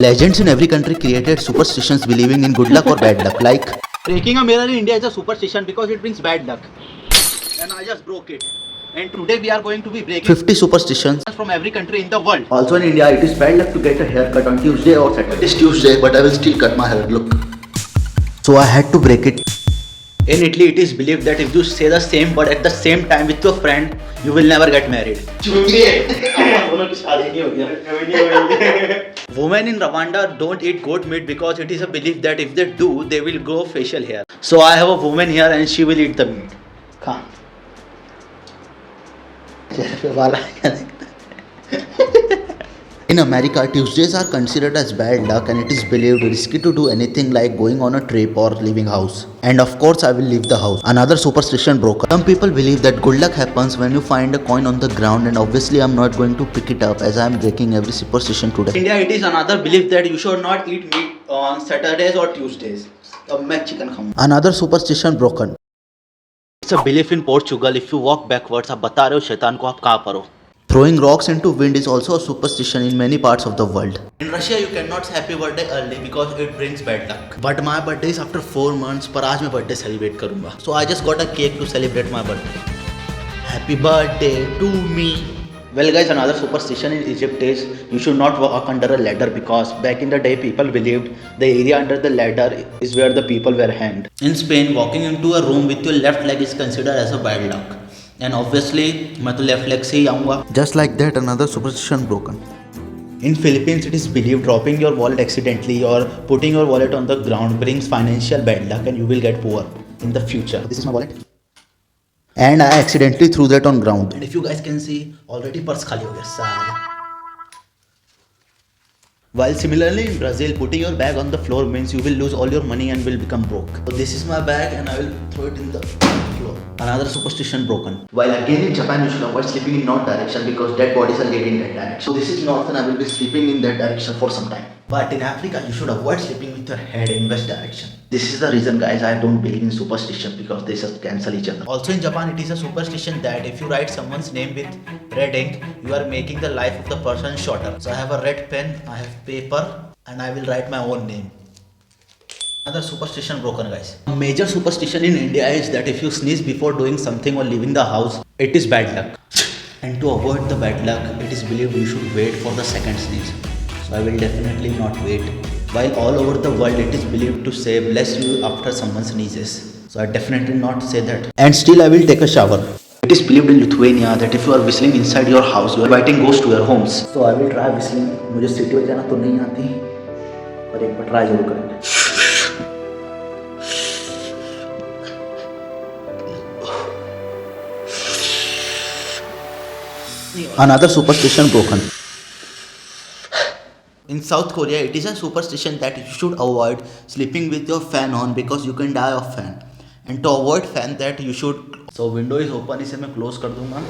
Legends in every country created superstitions believing in good luck or bad luck. Like breaking a mirror in India is a superstition because it brings bad luck. And I just broke it. And today we are going to be breaking 50 superstitions. from every country in the world. Also in India, it is bad luck to get a haircut on Tuesday or Saturday. It is Tuesday, but I will still cut my hair. Look. So I had to break it. In Italy, it is believed that if you say the same word at the same time with your friend, you will never get married. Women in Rwanda don't eat goat meat because it is a belief that if they do, they will grow facial hair. So I have a woman here and she will eat the meat. Khan. In America, Tuesdays are considered as bad luck and it is believed risky to do anything like going on a trip or leaving house. And of course, I will leave the house. Another superstition broken. Some people believe that good luck happens when you find a coin on the ground, and obviously I'm not going to pick it up as I am breaking every superstition today. In India, it is another belief that you should not eat meat on Saturdays or Tuesdays. Another superstition broken. It's a belief in Portugal. If you walk backwards, आप बता रहे हो शैतान को आप कहाँ पर हो. Throwing rocks into wind is also a superstition in many parts of the world. In Russia, you cannot say happy birthday early because it brings bad luck. But my birthday is after 4 months, पर आज मैं birthday celebrate करूँगा. So I just got a cake to celebrate my birthday. Happy birthday to me. Well guys, another superstition in Egypt is you should not walk under a ladder because back in the day people believed the area under the ladder is where the people were hanged. In Spain, walking into a room with your left leg is considered as a bad luck. And obviously, मैं तो left leg से ही आऊँगा. Just like that, another superstition broken. In Philippines, it is believed dropping your wallet accidentally or putting your wallet on the ground brings financial bad luck and you will get poor in the future. This is my wallet. And I accidentally threw that on ground. And if you guys can see, already purse खाली हो गया सारा. While similarly in Brazil, putting your bag on the floor means you will lose all your money and will become broke. So this is my bag and I will throw it in the floor. Another superstition broken. While again in Japan, you should avoid sleeping in north direction because dead bodies are laid in that direction. So this is north and I will be sleeping in that direction for some time. But in Africa, you should avoid sleeping with your head in west direction. This is the reason, guys, I don't believe in superstition because they just cancel each other. Also in Japan, it is a superstition that if you write someone's name with red ink, you are making the life of the person shorter. So I have a red pen, I have paper, and I will write my own name. Another superstition broken, guys. A major superstition in India is that if you sneeze before doing something or leaving the house, it is bad luck. And to avoid the bad luck, it is believed you should wait for the second sneeze. So I will definitely not wait. While all over the world it is believed to say bless you after someone sneezes. So I definitely not say that. And still I will take a shower. It is believed in Lithuania that if you are whistling inside your house, you are inviting ghosts to your homes. So I will try whistling. मुझे city बजाना तो नहीं आती, पर एक बार try जरूर करेंगे. Another superstition broken. In South Korea, it is a superstition that you should avoid sleeping with your fan on because you can die of fan. And to avoid fan that you should. So window is open, इसे मैं close कर दूँगा.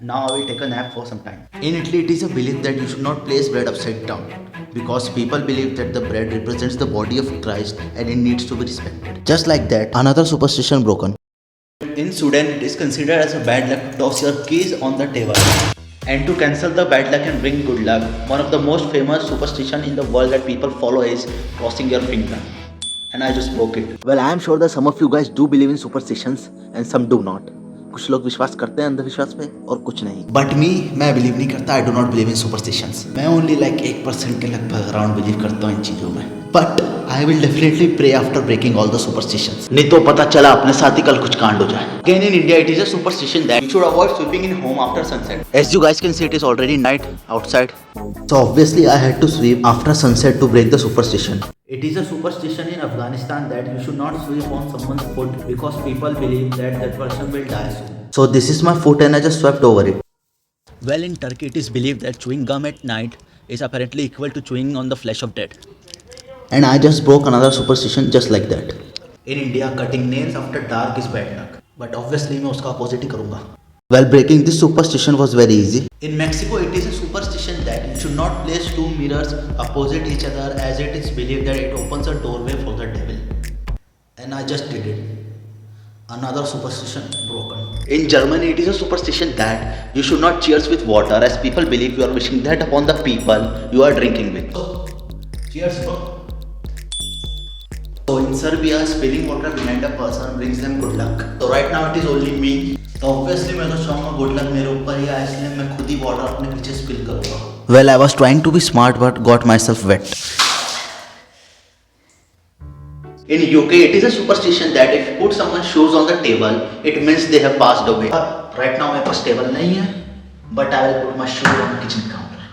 Now I will take a nap for some time. In Italy, it is a belief that you should not place bread upside down because people believe that the bread represents the body of Christ and it needs to be respected. Just like that, another superstition broken. In Sudan, it is considered as a bad luck to toss your keys on the table. And to cancel the bad luck and bring good luck, one of the most famous superstition in the world that people follow is crossing your finger. And I just broke it. Well, I am sure that some of you guys do believe in superstitions and some do not. कुछ लोग विश्वास करते हैं अंधविश्वास पे और कुछ नहीं. But me, मैं believe नहीं करता. I do not believe in superstitions. मैं only like 1% के लगभग around believe करता हूँ इन चीजों में. But I will definitely pray after breaking all the superstitions. नहीं तो पता चला अपने साथ ही कल कुछ कांड हो जाए. Again in India, it is a superstition that you should avoid sweeping in home after sunset. As you guys can see, it is already night outside. So obviously I had to sweep after sunset to break the superstition. It is a superstition in Afghanistan that you should not sweep on someone's foot because people believe that that person will die soon. So this is my foot and I just swept over it. Well, in Turkey, it is believed that chewing gum at night is apparently equal to chewing on the flesh of dead. And I just broke another superstition just like that. In India, cutting nails after dark is bad luck. But obviously, मैं उसका opposite ही करूँगा. Well, breaking this superstition was very easy. In Mexico, it is a superstition that you should not place two mirrors opposite each other as it is believed that it opens a doorway for the devil. And I just did it. Another superstition broken. In Germany, it is a superstition that you should not cheers with water, as people believe you are wishing that upon the people you are drinking with. So, cheers, bro. So in Serbia, spilling water behind a person brings them good luck. So right now it is only me. तो obviously मैं तो चाहूँगा good luck मेरे ऊपर ही आए, इसलिए मैं खुद ही वाटर अपने पीछे स्पिल करूँगा. Well, I was trying to be smart but got myself wet. In UK, it is a superstition that if you put someone's shoes on the table, it means they have passed away. Right now मेरे पास table नहीं है, but I will put my shoe on kitchen counter.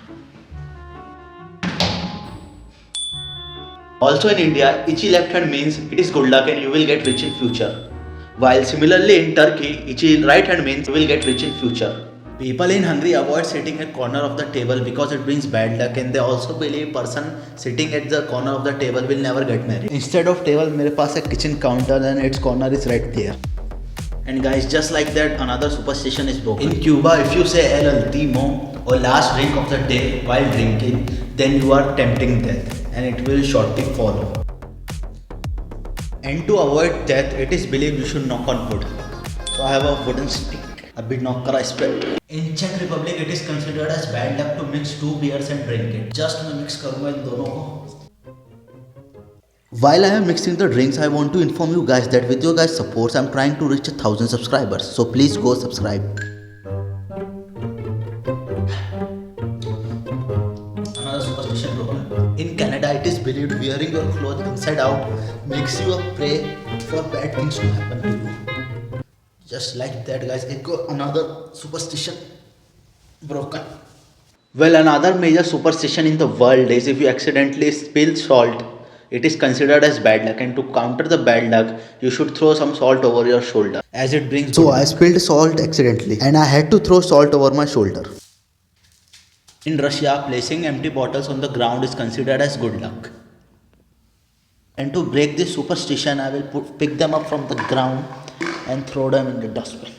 Also in India, itchy left hand means it is good luck and you will get rich in future. While similarly in Turkey, itchy right hand means you will get rich in future. People in Hungary avoid sitting at corner of the table because it brings bad luck, and they also believe person sitting at the corner of the table will never get married. Instead of table, मेरे पास एक kitchen counter and its corner is right there. And guys, just like that, another superstition is broken. In Cuba, if you say el último or last drink of the day while drinking, then you are tempting death, and it will shortly follow. And to avoid death, it is believed you should knock on wood. So I have a wooden stick. अभी knock करा इस पे. In Czech Republic, it is considered as bad luck to mix two beers and drink it. Just मैं mix करूँगा इन दोनों को. While I am mixing the drinks, I want to inform you guys that with your guys' support, I am trying to reach 1,000 subscribers. So please go subscribe. Another superstition broken. In Canada, it is believed wearing your clothes inside out makes you a prey for bad things to happen to you. Just like that, guys. Another superstition broken. Well, another major superstition in the world is if you accidentally spill salt, it is considered as bad luck, and to counter the bad luck, you should throw some salt over your shoulder. As it brings. So I spilled salt accidentally and I had to throw salt over my shoulder. In Russia, placing empty bottles on the ground is considered as good luck. And to break this superstition, I will pick them up from the ground and throw them in the dustbin.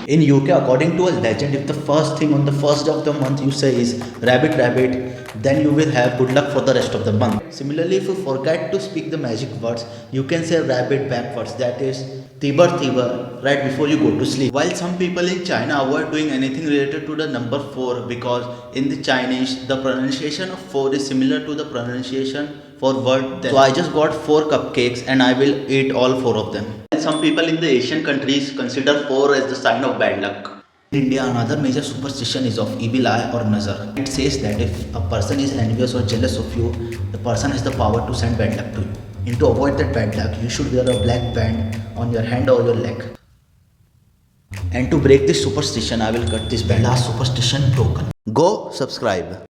In UK, according to a legend, if the first thing on the first day of the month you say is rabbit rabbit, then you will have good luck for the rest of the month. Similarly, if you forget to speak the magic words, you can say rabbit backwards, that is tiber tiber, right before you go to sleep. While some people in China avoid doing anything related to the number 4 because in the Chinese the pronunciation of 4 is similar to the pronunciation for word then. So I just got 4 cupcakes and I will eat all 4 of them. Some people in the Asian countries consider 4 as the sign of bad luck. In India, another major superstition is of evil eye or nazar. It says that if a person is envious or jealous of you, the person has the power to send bad luck to you. And to avoid that bad luck, you should wear a black band on your hand or your leg. And to break this superstition, I will cut this band. Last superstition broken. Go subscribe.